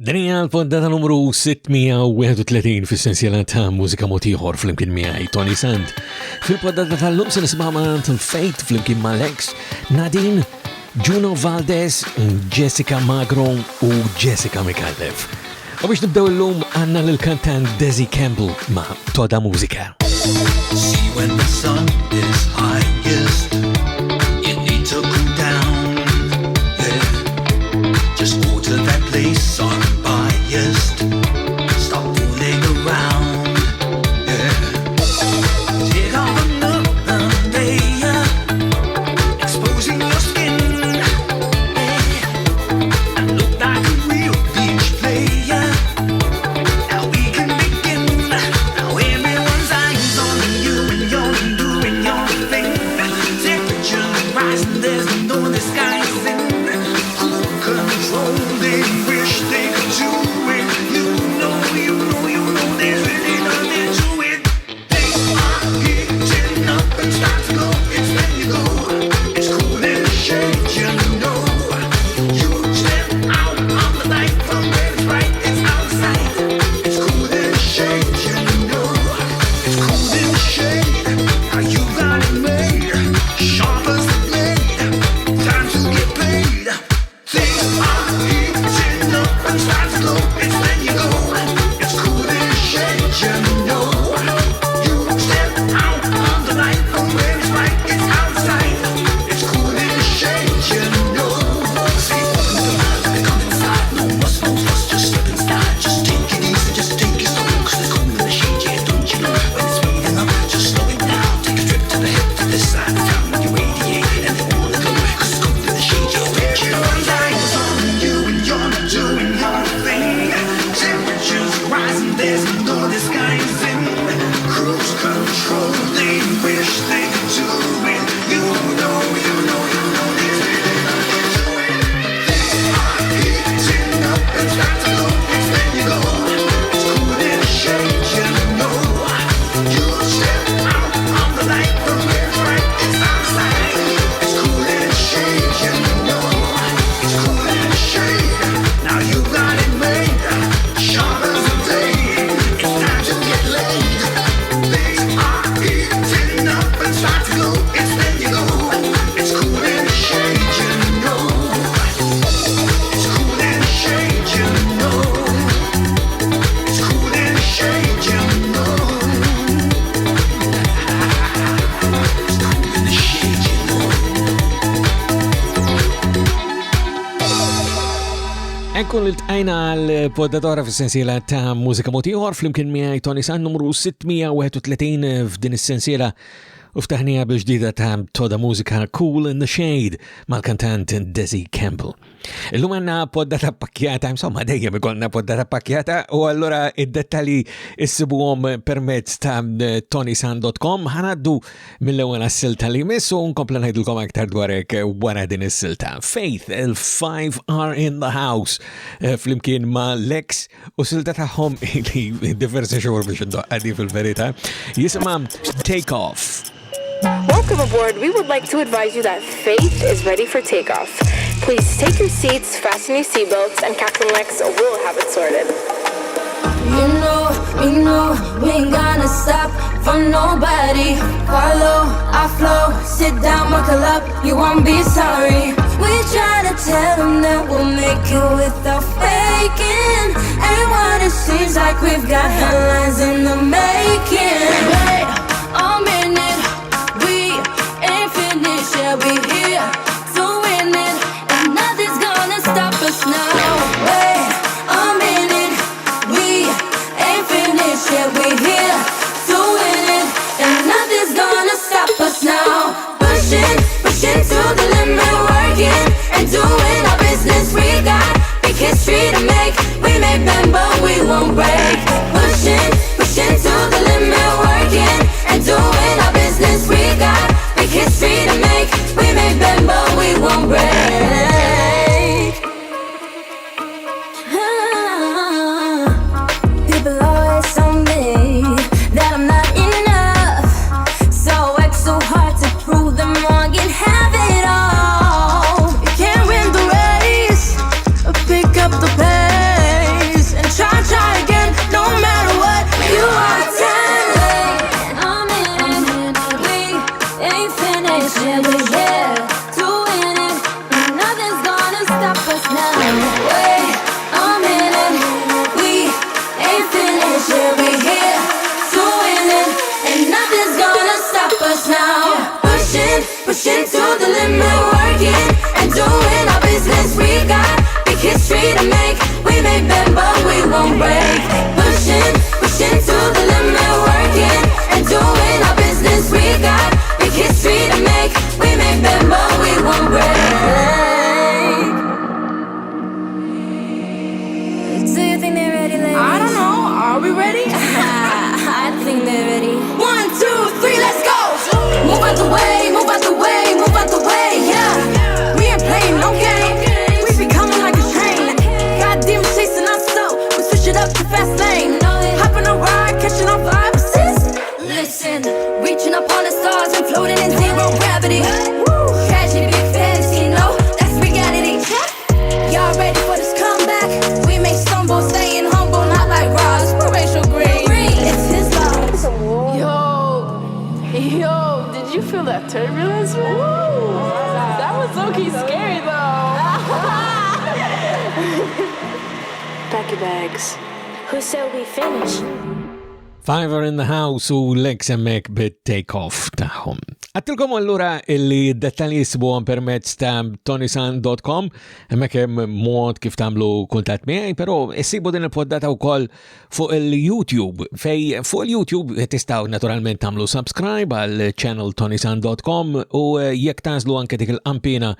Dinja l-poddata numru 631 fis-sensiela ta' Mużika Mod Ieħor fl-imkien miegħi Toni Sant. Fil-poddata tal-lum se nisimgħu tal-Fejt fl-imkien mal-Lex, Nadine, Juno Valdez, Jessica Magro u Jessica Mikalev. U biex nibdew l-lum għanna l-kantant Desi Campbell ma' Toda Mużika. See when the sun is highest, you need to cool down, yeah. Just go to that place unbiased, stop fooling around, yeah. Take off another layer, exposing your skin, yeah. And look like a real beach player. Now we can begin. Now everyone's eyes on you and you're doing your thing. Temperature rising, there's no disguising. Cool control, they wish they could do it. You know, there's really nothing to it. Things are heating up and start to go. It's when you go. It's cool in the shade, you know. You step out on the light from where it's bright. It's outside. It's cool in the shade, you know. It's cool in the shade. Now you got it made. Sharp as the blade. Time to get paid. Things are heating up and start to glow. It's when you go. It's cool in the shade, you know. You step out on the light from where it's bright. It's outside. It's cool in the shade, you know. See, come inside. No muss, no fuss. Just slip inside. Just take it easy. Just take it slow. 'Cause it's cool in the shade, yeah. Don't you know? When it's speeding up, just slow it down. Take a trip to the hip, to this side of town. When you radiate and they wanna go. 'Cause it's cool in the shade, yeah. Don't you know? Everyone's eyes on you and you're not doing your thing. Temperatures rising, there's no disguising. Cruise control, they wish they could do it. You know, there's really nothing to it. Things are heating up and start to go. It's when you go. It's cool in the shade, you know. You step out on the light from where it's bright. It's outside. It's cool in the shade, you know. It's cool in the shade. Now you got it made. Sharp as a blade. It's time to get laid. Things are heating up and start to glow. It's when you go. It's cool in the shade, you know. It's cool in the shade, you know. It's cool in the shade, you know. It's cool in the shade, you know. Ekkun l-tqajna għal-poddatora fil-sensiela ta' Mużika Mod Ieħor fl-imkien miegħi Toni Sant numru 631 f'din is-sensiela u ftaħnija bil-ġdida ta' Toda Mużika Cool in the Shade mal-kantant Desi Campbell. Illum għandna poddata pakkjata, insomma dejjem ikollna poddata pakkjata u allura id-dettali issibuhom permezz ta' ToniSant.com. Ħanaddu mill-ewwel għas-silta li jmiss u nkompla ngħidulkom aktar dwar hekk wara din is-silta. Faith, il-5 are in the house flimkien ma' Lex u silta tagħhom li diversi xhur biex indoqqa di fil-verità jisimha Take Off. Welcome aboard. We would like to advise you that Faith is ready for takeoff. Please take your seats, fasten your seatbelts, and Captain Lex will have it sorted. You know, we ain't gonna stop for nobody. Follow our flow, sit down, buckle up, you won't be sorry. We try to tell them that we'll make it without faking. Ain't what it seems like, we've got headlines in the making. Wait a minute, we ain't finished yet, we here to win it, and nothing's gonna stop us now. Wait a minute, we ain't finished yet, we here to win it, and nothing's gonna stop us now. Pushing to the limit, working and doing our business. We got big history to make. We may bend but we won't break. Pushing to the limit, working and doing our business. We got big history to make. We may bend but we won't break. People always tell me that I'm not enough, so I work so hard to prove them wrong and have it all. You can't win the race or pick up the pace. pushing to the limit, working and doing our business. We got big history to make. We may bend, but we won't break. Pushing to the limit, working and doing our business. We got big history to make. We may bend, but we won't break. Do you think they're ready, ladies? I don't know. Are we ready? I think they're ready. 1, 2, 3, let's go. Move out the way, move out the way, move out the way, yeah. We ain't playing no game. We be coming like a train. Got demons chasing us, so we switch it up to fast lane. Hopping a ride, catching our vibes. Listen, reaching up on the stars and floating in zero gravity. Tragedy, big fantasy, no, that's reality. Y'all ready for this comeback? We may stumble, staying humble, not like Ross. We're racial green. It's his love. Yo, did you feel that turbulence, man? That was so-key scary, though. Pack your bags. Who said we finished? Fiverr in the House u l-ek semmek bit-take off taħħom. Għattilkom allura illi dettalji jisibuhom permezz ta' ToniSant.com, hemmhekk hemm mod kif tagħmlu kuntatt miegħi, però issibu din il-poddata wkoll fuq il-YouTube. Fej fuq il-YouTube tistgħu naturalment tagħmlu subscribe għal channel ToniSant.com u jekk tażlu anke dik il-qampina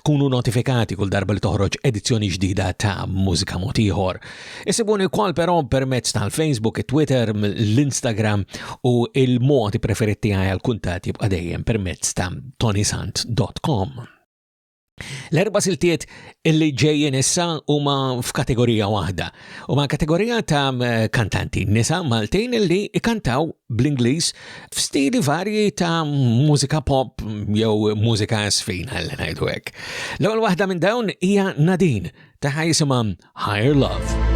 tkunu notifikati kull darba li toħroġ edizzjoni ġdida ta' Mużika Mod Ieħor. Issibuni wkoll però permezz tal-Facebook, Twitter, l-Instagram u il-modi preferiti għaj għal-kuntat jibqa' dejjem permezz ta' ToniSant.com. L-erba' siltiet illi ġejjin issa huma f'kategorija waħda, huma kategorija ta' kantanti nisa Maltin illi ikantaw bl-Ingliż f'stili varji ta' mużika pop jew mużika sfina li ngħidu hekk. L-ewwel waħda minn dawn hija Nadine ta' jisimha Higher Love.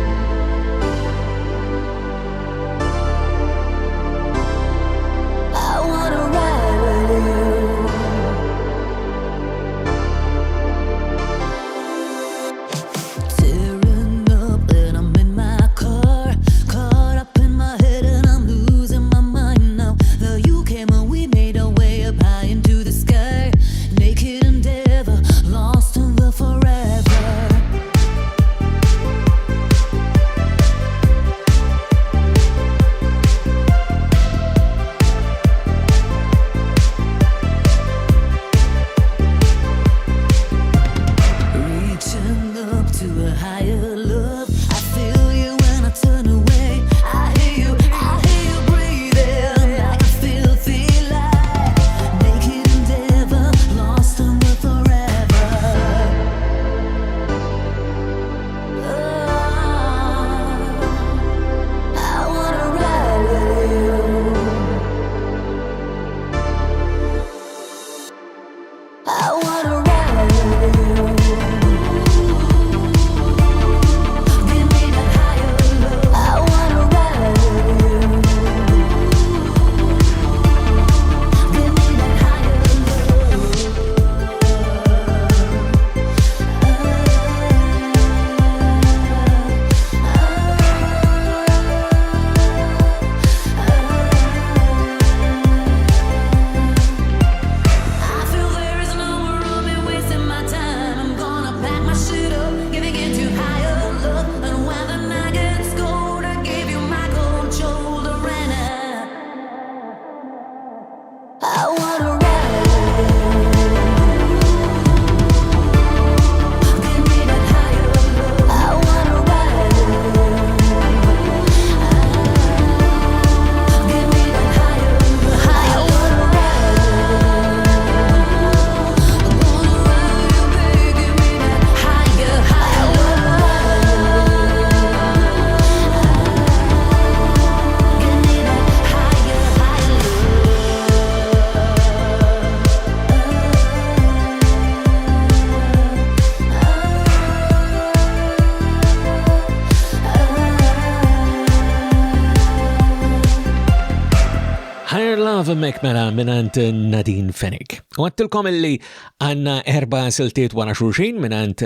Mek mela minant Nadine Fennick. U għattilkom illi għanna erba siltiet wara xulxin minant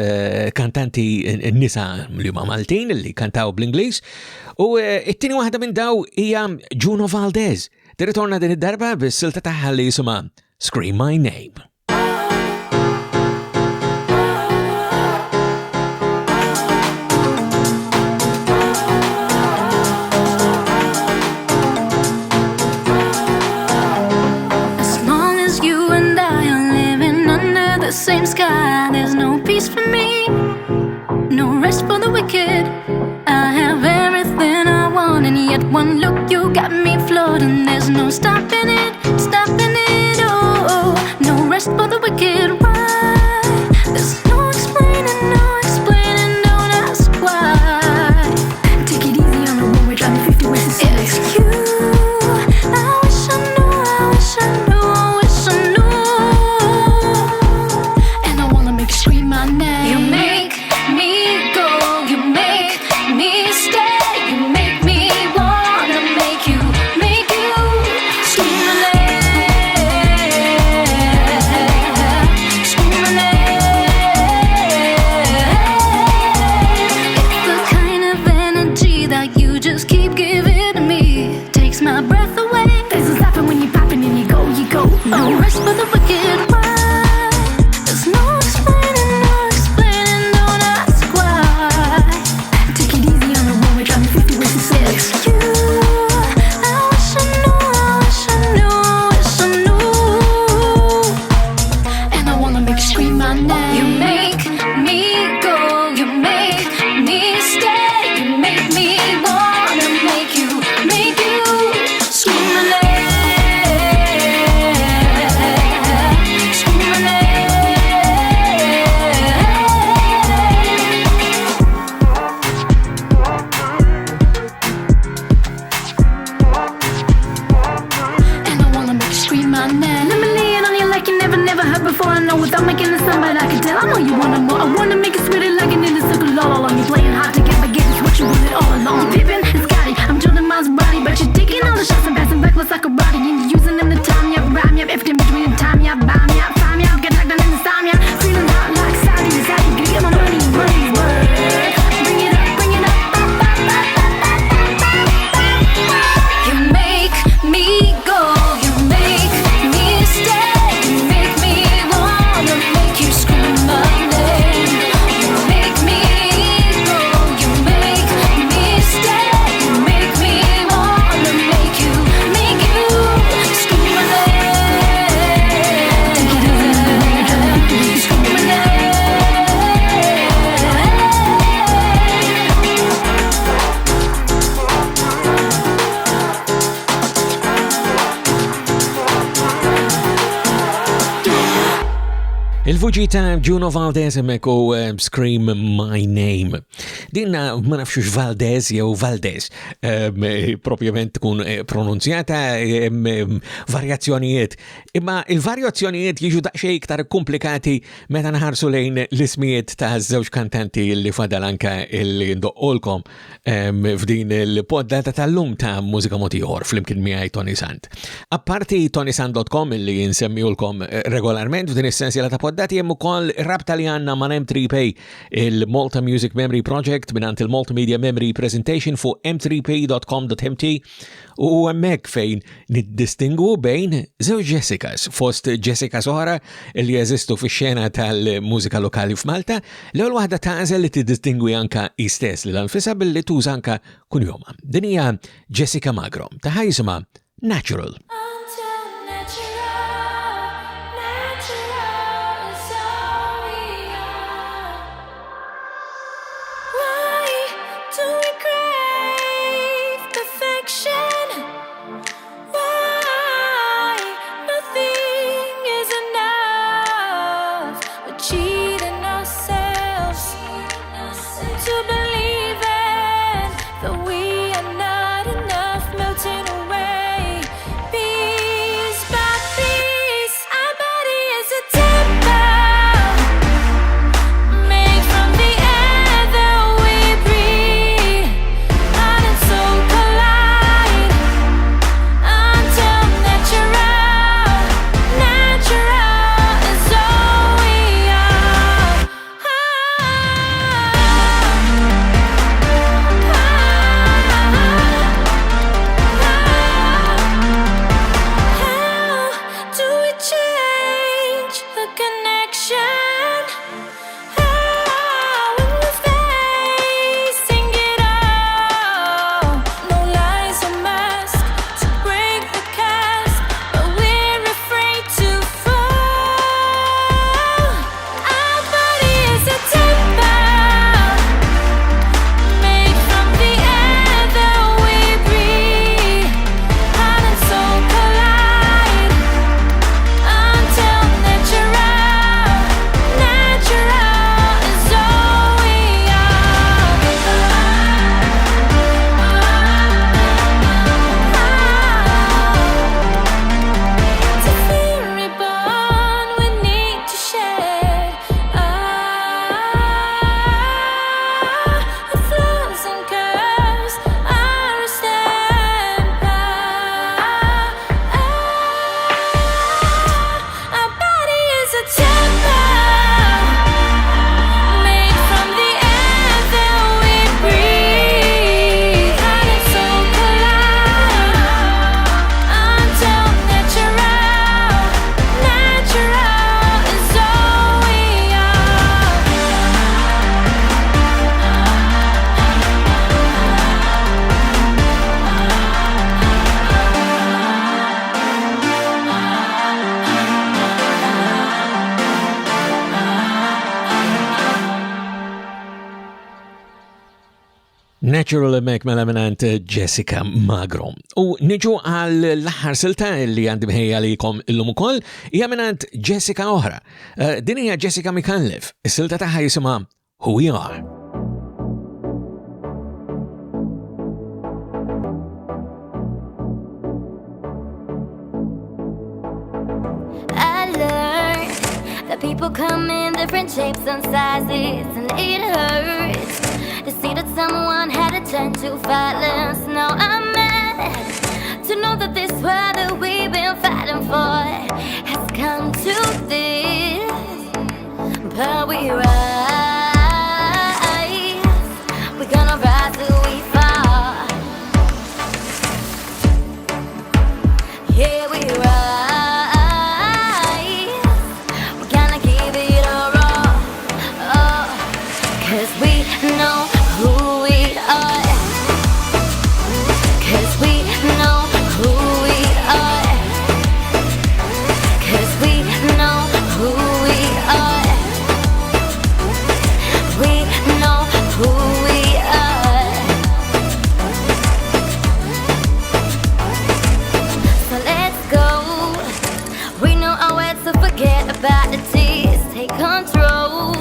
kantanti nisa li huma Maltin illi kantaw bl-Ingliż u it-tieni waħda minn daw hija Juno Valdez. Tirritorna din id-darba bis-silta tagħha li jisimha Scream My Name. As long as you and I are living under the same sky, there's no peace for me, no rest for the wicked. I have everything I want, and yet one look you got me floating. There's no stopping it, oh, no rest for the wicked. Why? There's no explaining, don't ask why. Take it easy on the road, we're driving 50 ways to say it's you. I wish I knew, and I wanna make you scream my name. You make me go, you make me stay, you make me wanna make you scream my name, scream my name. It's the kind of energy that you just keep giving to me. Takes my breath away. There's no stopping when you're popping and you go. No rest for the wicked. Why? There's no explaining, don't ask why. Take it easy on the road, we're driving 50 ways to say it's you. I wish I knew, and I wanna make you scream my name. You make me go, you make me stay, you make me wanna make you scream my name. Scream my name. And I wanna make you scream my name. Let me lay it on you like you never heard before. I know without making a sound, but I can tell. I know you wanna more. I wanna make it sweeter like an inner circle all along. You playing hard to get, but get it's what you wanted all along. Pippin', it's Scotty, I'm Jordan Miles' body, but you're taking all the shots and passing backwards like a body. You're using them to time, yeah, rhyme, yeah, everything between the time, yeah, bomb, yeah, find, yeah, get knocked down in the time, yeah, feeling hot like Saudi, is how you get my money's worth. Bring it up, you make me go, you make me stay, you make me wanna make you scream my name. You make me go, you make me stay, you make me wanna make you scream my name. Take it easy, scream my name. Il-vuġi ta' Juno Valdez hemmhekk u Scream My Name. Din ma nafxux Valdez jew Valdez, propjament tkun pronunzjata, varjazzjonijiet. Imma il-varjazzjonijiet jiġu daqsxejn iktar komplikati meta nħarsu lejn l-ismijiet ta' żewġ kantanti li fadal anke li ndoqqolkom f'din il-poddata tal-lum ta' Mużika Mod Ieħor flimkien miegħi Toni Sant. Apparti ToniSant.com li nsemmihulkom regolarment f'din is-sensiela ta' poddati hemm ukoll rabta li għandna ma' M3P, il-Malta Music Memory Project mingħand il-Multimedia Memory Presentation fuq m3p.com.mt u hemmhekk fejn niddistingu bejn żewġ Jessicas fost Jessica oħra li jeżistu fix-xena tal-mużika lokali f'Malta, l-ewwel waħda tagħżel li tiddistingwi anke istess lil anfisha billi tuża anke kuljumha. Din hija Jessica Magro ta' ħajsima Natural. Cheating ourselves to believing that we are not enough, melting away. Natural Mek mela minant Jessica Magro. U niġu għal l-aħħar silta li għandi bħejja li kom illum ukoll hija minant Jessica oħra. Din hija Jessica Mikallef. Is-silta tagħha jisimha Who We Are. People come in different shapes and sizes, and it hurts to see that someone had to turn to violence. Now I'm mad to know that this world that we've been fighting for has come to this. But we rise, we're gonna rise till we fall. Yeah, we rise. Know who we are, 'cause we know who we are, 'cause we know who we are, we know who we are. So let's go, we know our way to forget about the tears, take control.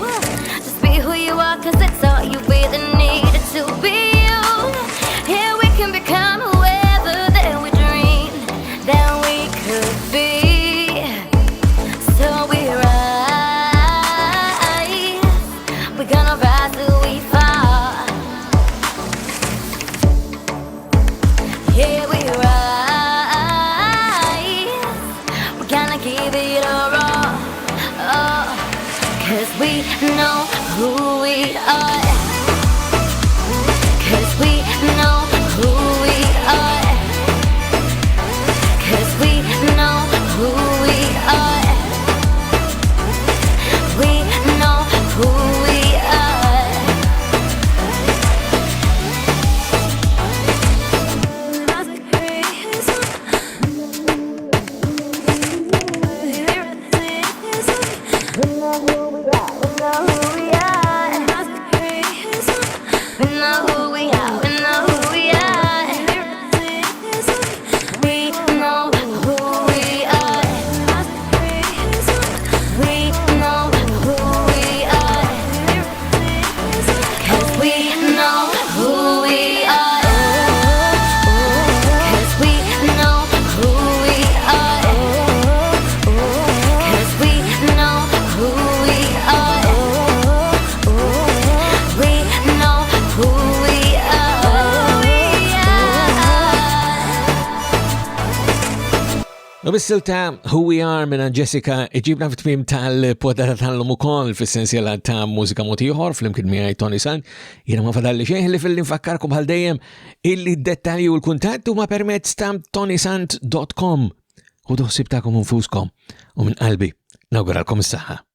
Just be who you are, 'cause it's all you really needed to be you. Here we can become whoever that we dream that we could be. So we rise, we're gonna rise till we fall. Here we rise, we're gonna give it a roar. Oh, 'cause we know who we are, 'cause we know who we are, 'cause we know who we are, we know who we are. We know who we are, we know who we are. We know who we are, we know who we are. We know who we are. We know who we are. 'Cause we know who we are. 'Cause we know who we are. 'Cause we know who we are. We know who we are. U bis-silta Who We Are minna Jessica iġibna fit-tmim tal-podata tal-lum ukoll fis-sensiela ta' Mużika Mod Ieħor fl-imkien miegħi Toni Sant. Jiena ma fadalli xejn li fil-infakkarkom bħal dejjem illi d-dettalji u l-kuntatt huma permezz ta' ToniSant.com. U doħsib tagħkom infuskom u minn qalbi nawguralkom is-saħħa.